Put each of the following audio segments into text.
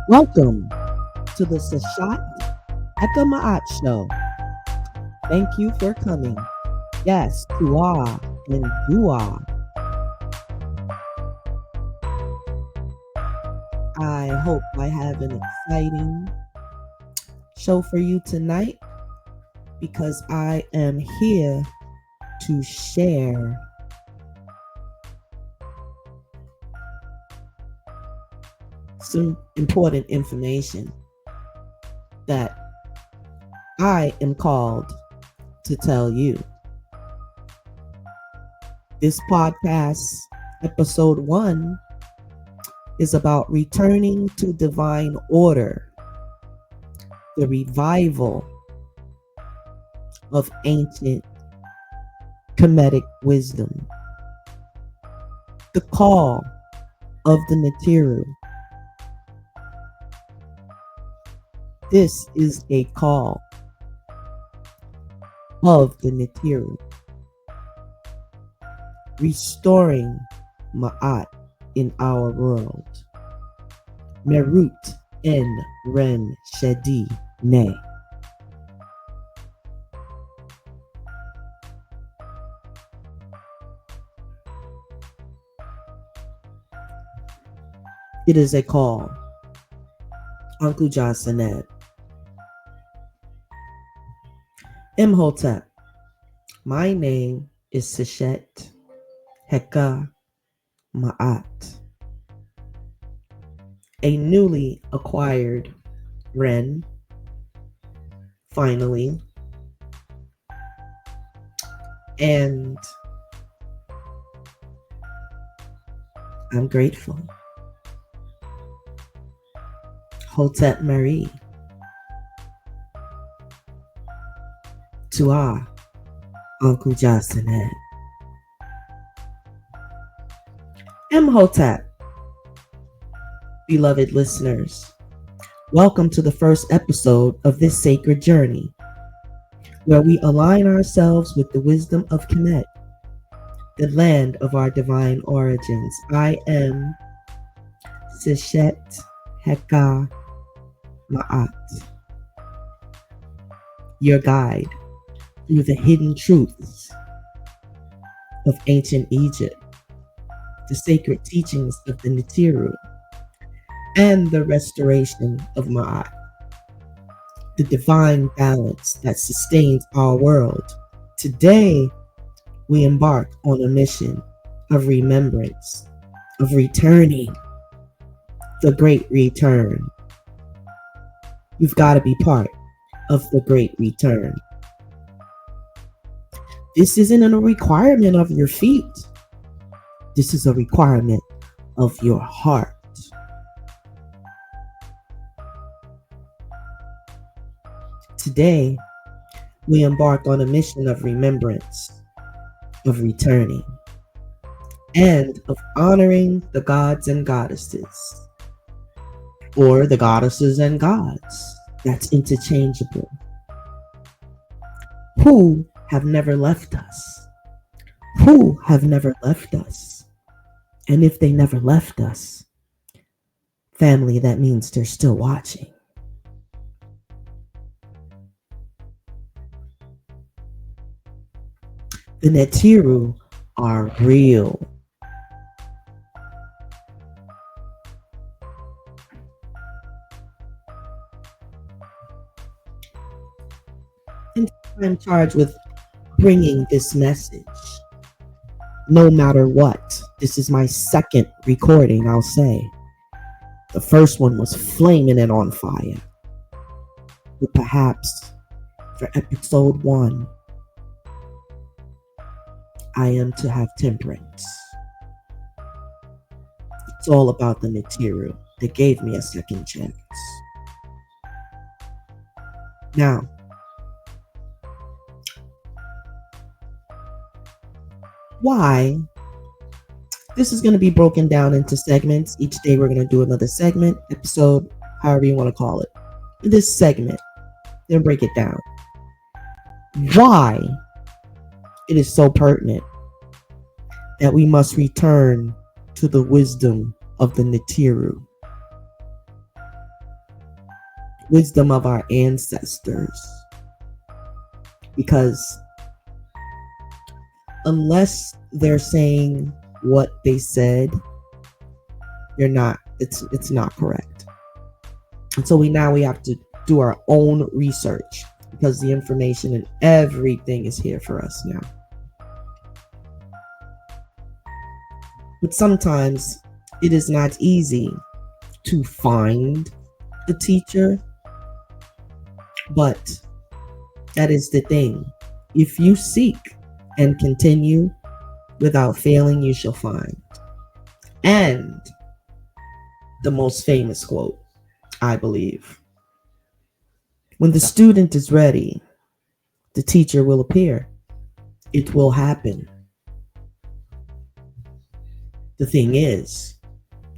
Welcome to the Seshat Heka Ma'at Show. Thank you for coming. Yes, Tuah and Dua. I hope I have an exciting show for you tonight because I am here to share some important information that I am called to tell you. This podcast, episode 1, is about returning to divine order, the revival of ancient Kemetic wisdom, the call of the Neteru. This is a call of the Neteru, restoring Ma'at in our world. Merut en Ren Shedi Ne. It is a call. Uncle Johnson. Imhotep. My name is Seshat Heka Ma'at, a newly acquired Ren, finally, and I'm grateful. Hotep Marie, Tuah, Uncle Johnson. Imhotep. Beloved listeners, welcome to the first episode of this sacred journey, where we align ourselves with the wisdom of Kemet, the land of our divine origins. I am Seshat Heka Ma'at, your guide through the hidden truths of ancient Egypt, the sacred teachings of the Neteru, and the restoration of Ma'at, the divine balance that sustains our world. Today, we embark on a mission of remembrance, of returning, the great return. You've got to be part of the great return. This isn't a requirement of your feet. This is a requirement of your heart. Today, we embark on a mission of remembrance, of returning, and of honoring the gods and goddesses, or the goddesses and gods, that's interchangeable, who have never left us, who have never left us. And if they never left us, family, that means they're still watching. The Neteru are real. And I'm charged with bringing this message, no matter what. This is my second recording, I'll say. The first one was flaming and on fire. But perhaps for episode 1, I am to have temperance. It's all about the Neteru. They gave me a second chance. Now, why? This is going to be broken down into segments. Each day we're going to do another segment, episode, however you want to call it. This segment, then break it down. Why it is so pertinent that we must return to the wisdom of the Neteru. wisdom of our ancestors. Because unless they're saying what they said, you're not, it's not correct. And so we have to do our own research, because the information and everything is here for us now. But sometimes it is not easy to find a teacher, but that is the thing. If you seek and continue, without failing, you shall find. And the most famous quote, I believe, when the student is ready, the teacher will appear. It will happen. The thing is,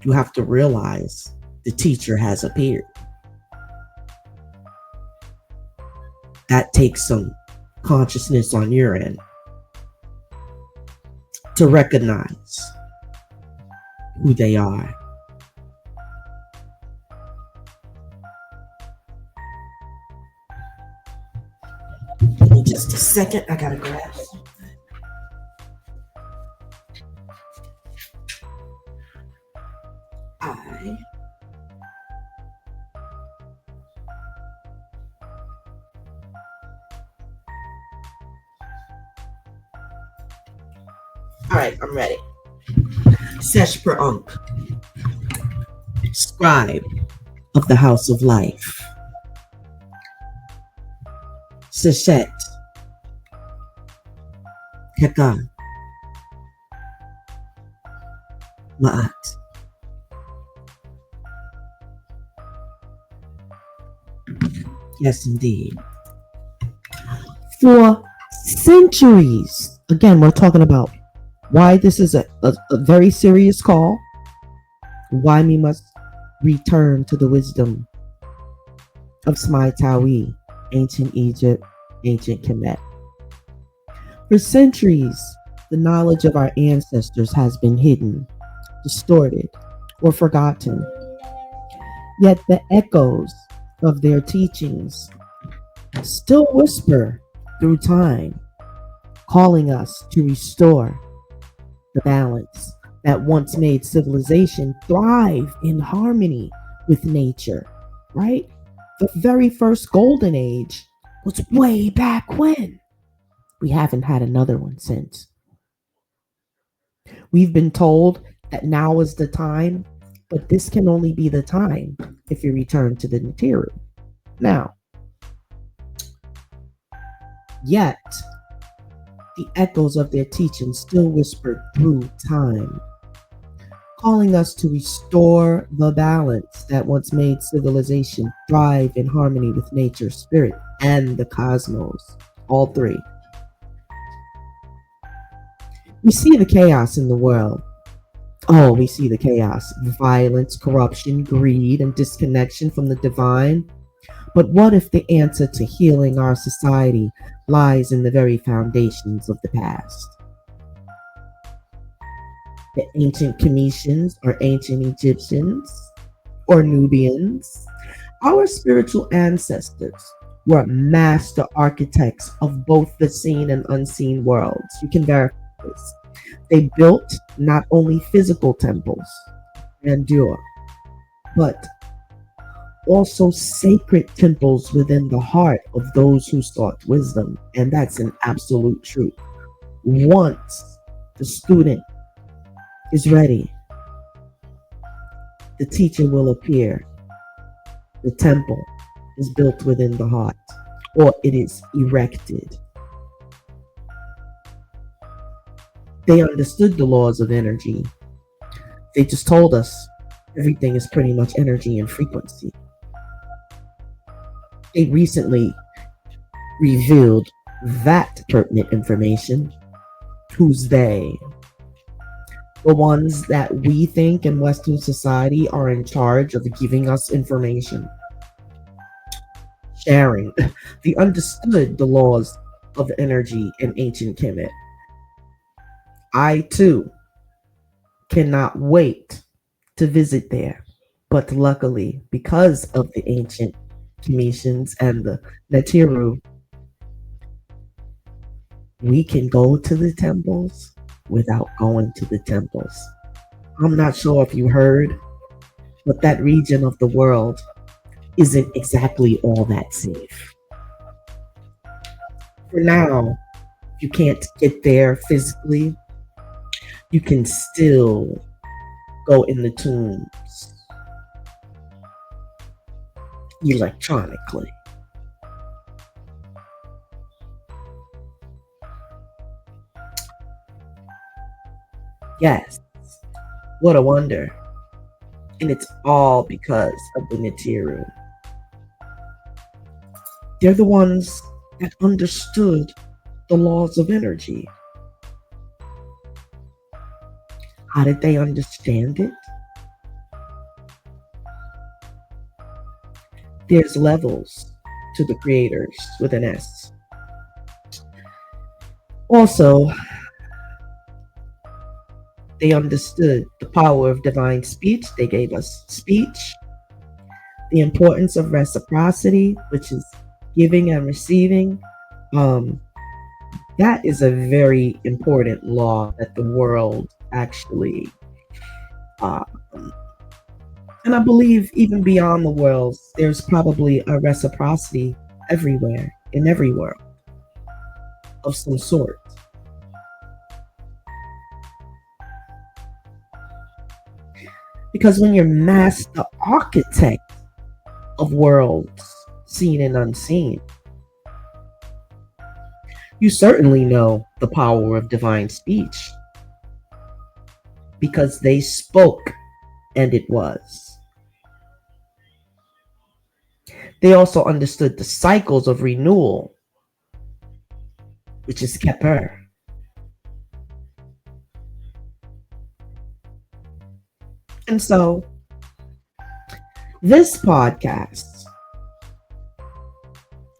you have to realize the teacher has appeared. That takes some consciousness on your end to recognize who they are. Give me just a second, I gotta grab something. All right, I'm ready. Seshat Heka, scribe of the House of Life. Seshat Heka Ma'at. Yes, indeed. For centuries, again, we're talking about why this is a very serious call, why we must return to the wisdom of Smaitawi, ancient Egypt, ancient Kemetic. For centuries, the knowledge of our ancestors has been hidden, distorted, or forgotten. Yet the echoes of their teachings still whisper through time, calling us to restore the balance that once made civilization thrive in harmony with nature, right? The very first golden age was way back when. We haven't had another one since. We've been told that now is the time, but this can only be the time if you return to the Neteru. Now, yet, the echoes of their teaching still whisper through time, calling us to restore the balance that once made civilization thrive in harmony with nature, spirit, and the cosmos. All three. We see the chaos in the world. Oh, we see the chaos. Violence, corruption, greed, and disconnection from the divine. But what if the answer to healing our society lies in the very foundations of the past? The ancient Kemetians or ancient Egyptians or Nubians, our spiritual ancestors were master architects of both the seen and unseen worlds. You can verify this. They built not only physical temples, grandeur, but also sacred temples within the heart of those who sought wisdom. And that's an absolute truth. Once the student is ready, the teacher will appear. The temple is built within the heart, or it is erected. They understood the laws of energy. They just told us everything is pretty much energy and frequency. They recently revealed that pertinent information. Who's they? The ones that we think in Western society are in charge of giving us information, sharing. They understood the laws of energy in ancient Kemet. I too cannot wait to visit there, but luckily, because of the ancient Commissions and the Neteru, we can go to the temples without going to the temples. I'm not sure if you heard, but that region of the world isn't exactly all that safe. For now, if you can't get there physically, you can still go in the tombs electronically. Yes, what a wonder. And it's all because of the Neteru. They're the ones that understood the laws of energy. How did they understand it? There's levels to the creators with an S. Also, they understood the power of divine speech. They gave us speech, the importance of reciprocity, which is giving and receiving. That is a very important law that the world actually, and I believe even beyond the world, there's probably a reciprocity everywhere, in every world, of some sort. Because when you're master architect of worlds seen and unseen, you certainly know the power of divine speech, because they spoke and it was. They also understood the cycles of renewal, which is Keper. And so, this podcast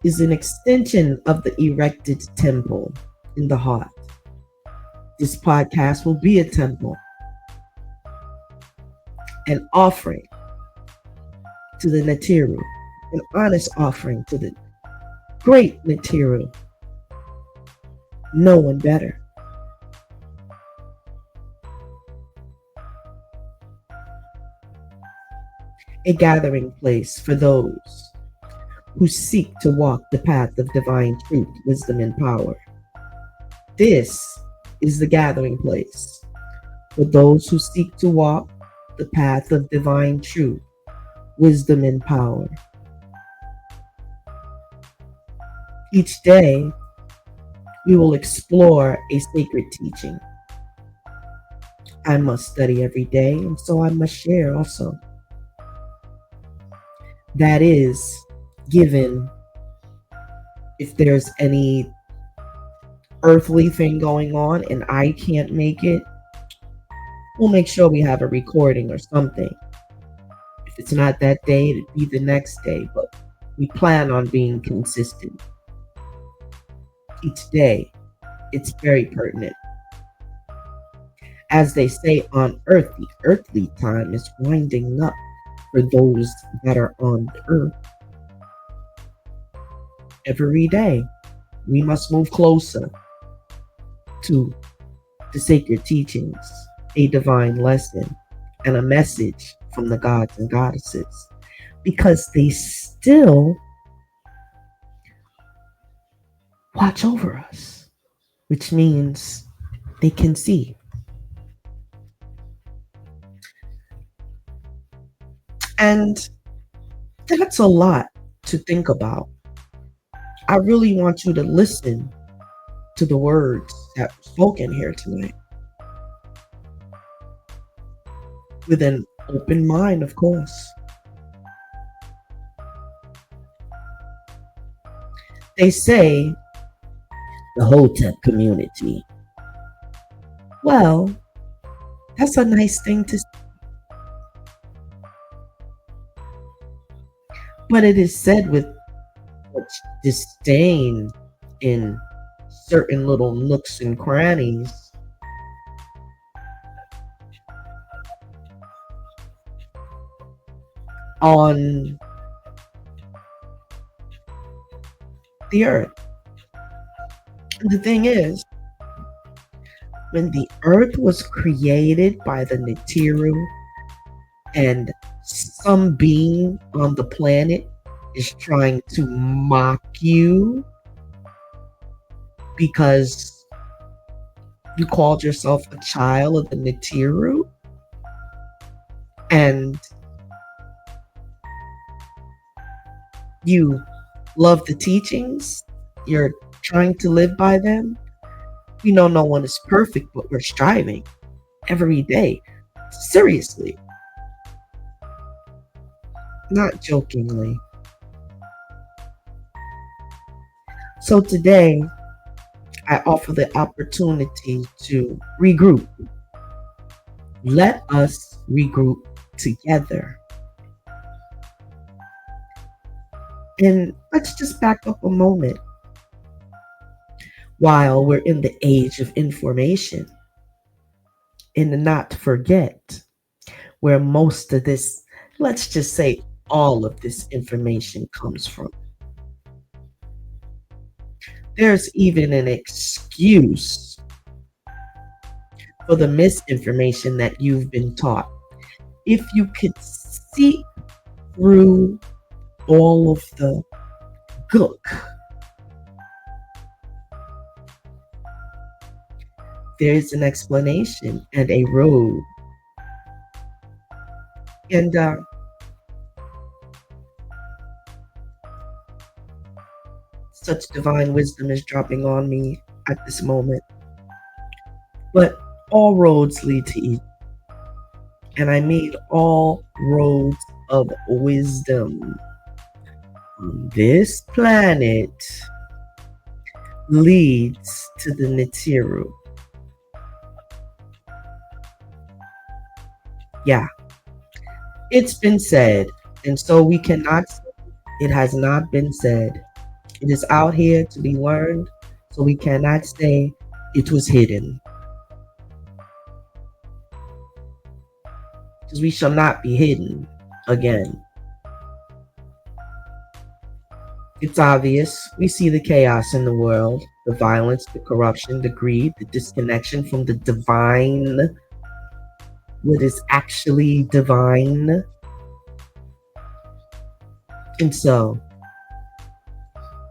is an extension of the erected temple in the heart. This podcast will be a temple, an offering to the Neteru, an honest offering to the great Neteru. No one better. A gathering place for those who seek to walk the path of divine truth, wisdom, and power. This is the gathering place for those who seek to walk the path of divine truth, wisdom, and power. Each day, we will explore a sacred teaching. I must study every day, and so I must share also. That is given if there's any earthly thing going on and I can't make it, we'll make sure we have a recording or something. If it's not that day, it'll be the next day, but we plan on being consistent. Each day, it's very pertinent. As they say on earth, the earthly time is winding up for those that are on the earth. Every day, we must move closer to the sacred teachings, a divine lesson, and a message from the gods and goddesses, because they still watch over us, which means they can see. And that's a lot to think about. I really want you to listen to the words that were spoken here tonight with an open mind, of course. They say the Hotep community. Well, that's a nice thing to say. But it is said with much disdain in certain little nooks and crannies. On the earth. The thing is, when the earth was created by the Neteru and some being on the planet is trying to mock you because you called yourself a child of the Neteru and you love the teachings, you're trying to live by them. We know no one is perfect, but we're striving every day. Seriously. Not jokingly. So today, I offer the opportunity to regroup. Let us regroup together. And let's just back up a moment. While we're in the age of information, and not forget where most of this, let's just say all of this information comes from. There's even an excuse for the misinformation that you've been taught. If you could see through all of the gook, there's an explanation and a road. And such divine wisdom is dropping on me at this moment. But all roads lead to Egypt. And I mean all roads of wisdom on this planet leads to the Neteru. Yeah, it's been said, and so we cannot say it has not been said. It is out here to be learned, so we cannot say it was hidden. Because we shall not be hidden again. It's obvious. We see the chaos in the world, the violence, the corruption, the greed, the disconnection from the divine, what is actually divine. And so,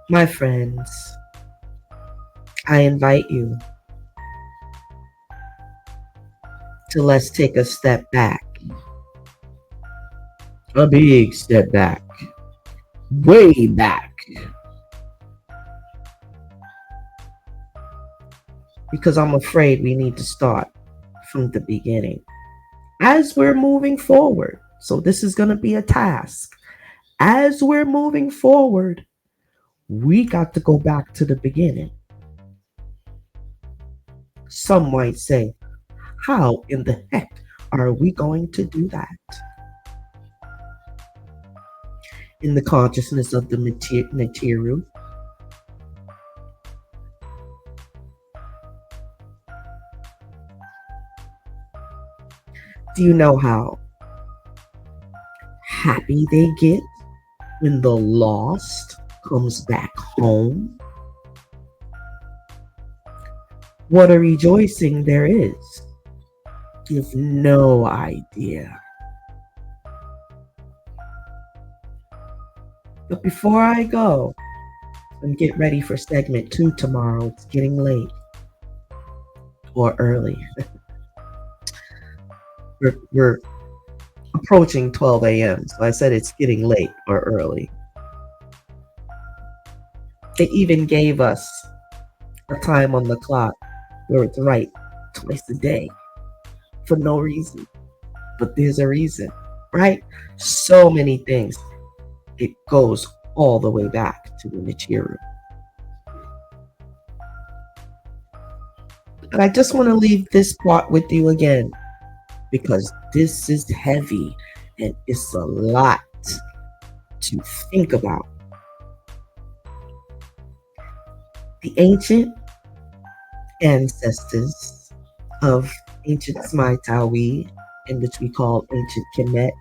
my friends, I invite you to let's take a step back. A big step back. Way back. Because I'm afraid we need to start from the beginning. As we're moving forward, so this is going to be a task. As we're moving forward, we got to go back to the beginning. Some might say, how in the heck are we going to do that? In the consciousness of the Neteru, do you know how happy they get when the lost comes back home? What a rejoicing there is. You have no idea. But before I go and get ready for segment 2 tomorrow, it's getting late or early. We're approaching 12 a.m. So I said it's getting late or early. They even gave us a time on the clock where it's right twice a day for no reason. But there's a reason, right? So many things. It goes all the way back to the Neteru. And I just want to leave this part with you again, because this is heavy and it's a lot to think about. The ancient ancestors of ancient Smaitawi, in which we call ancient Kemet,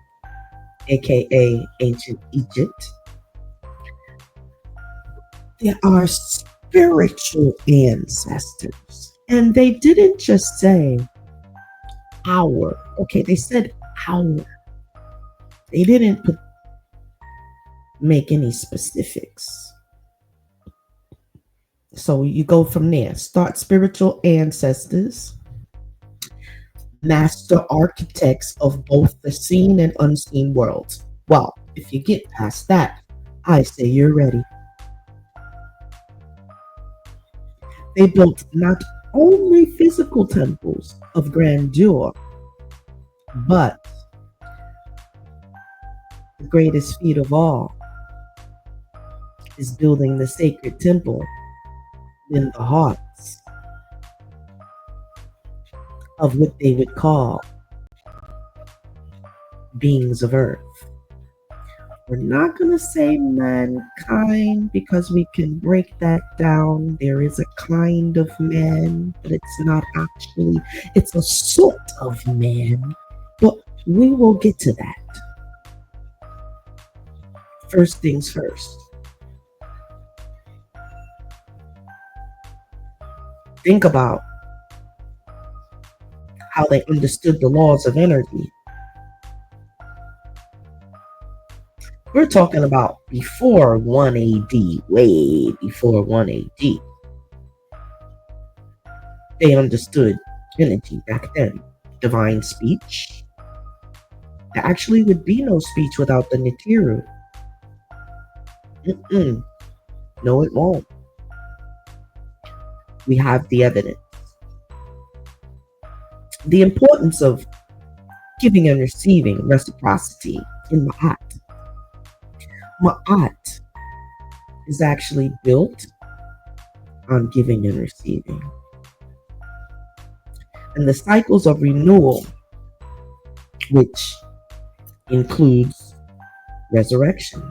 aka ancient Egypt, There are spiritual ancestors. And they didn't just say our. Okay, they said our. They didn't make any specifics. So you go from there. Start spiritual ancestors, master architects of both the seen and unseen worlds. Well, if you get past that, I say you're ready. They built not only physical temples of grandeur, but the greatest feat of all is building the sacred temple in the hearts of what they would call beings of earth. We're not going to say mankind because we can break that down. There is a kind of man, but it's not actually, it's a sort of man. But we will get to that. First things first. Think about how they understood the laws of energy. We're talking about before 1 AD, way before 1 AD. They understood energy back then. Divine speech. There actually would be no speech without the Neteru. No, it won't. We have the evidence. The importance of giving and receiving reciprocity in Ma'at. Ma'at is actually built on giving and receiving. And the cycles of renewal, which includes resurrection,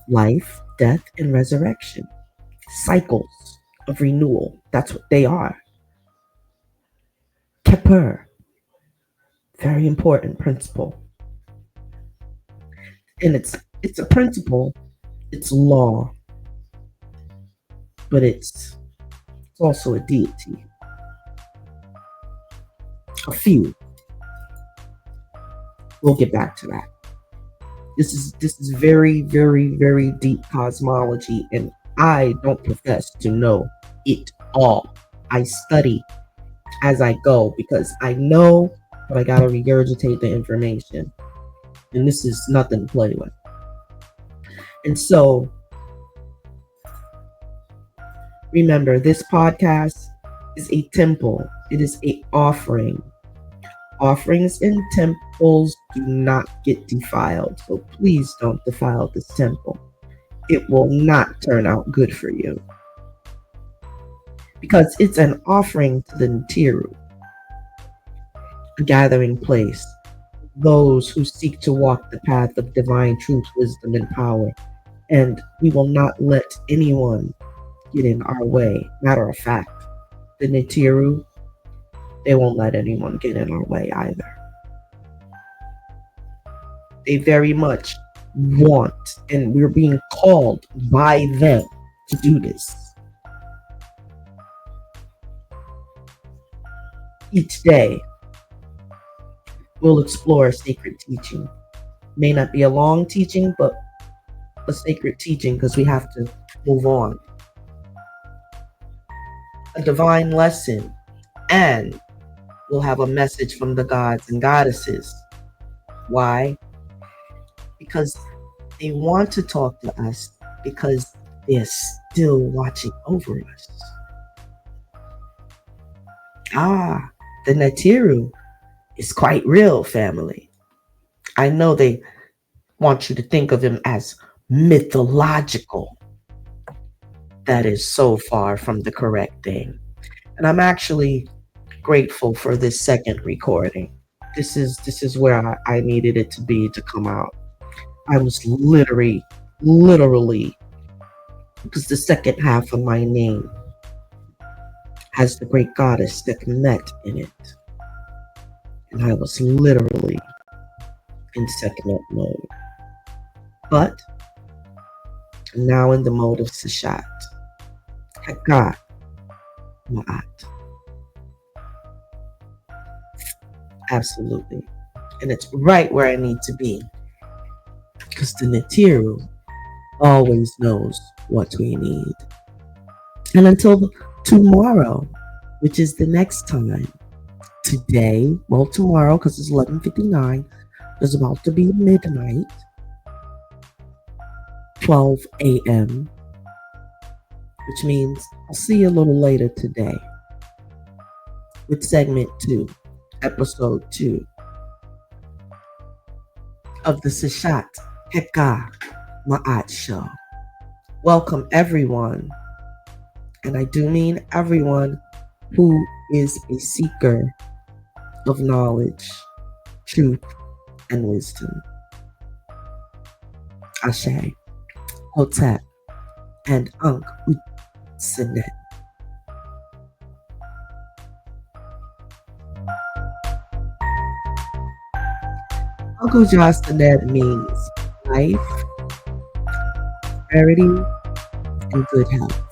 life, death, and resurrection. Cycles of renewal. That's what they are. Keper. Very important principle. And it's a principle, it's law, but it's also a deity. A few. We'll get back to that. This is very, very, very deep cosmology, and I don't profess to know it all. I study as I go because I know, but I gotta regurgitate the information. And this is nothing to play with. And so, remember, this podcast is a temple. It is an offering. Offerings in temples do not get defiled. So please don't defile this temple. It will not turn out good for you. Because it's an offering to the Neteru, a gathering place. Those who seek to walk the path of divine truth, wisdom, and power. And we will not let anyone get in our way. Matter of fact, the Neteru, they won't let anyone get in our way either. They very much want, and we're being called by them to do this. Each day, we'll explore sacred teaching. May not be a long teaching, but a sacred teaching because we have to move on. A divine lesson, and we'll have a message from the gods and goddesses. Why? Because they want to talk to us because they're still watching over us. The Neteru is quite real, family. I know they want you to think of him as mythological. That is so far from the correct thing. And I'm actually grateful for this second recording. This is where I needed it to be to come out. I was literally, because the second half of my name has the great goddess Kemetic in it. And I was literally in Sekhmet mode. But now in the mode of Seshat Heka Ma'at. Absolutely. And it's right where I need to be. Because the Neteru always knows what we need. And until tomorrow, which is the next time, today, well, tomorrow, because it's 11:59, it's about to be midnight, 12 a.m., which means I'll see you a little later today with segment 2, episode 2 of the Seshat Heka Ma'at Show. Welcome, everyone, and I do mean everyone who is a seeker of knowledge, truth, and wisdom. Ashe, Hotep, and Ankh Utsanet. Uncle Jostanet means life, prosperity, and good health.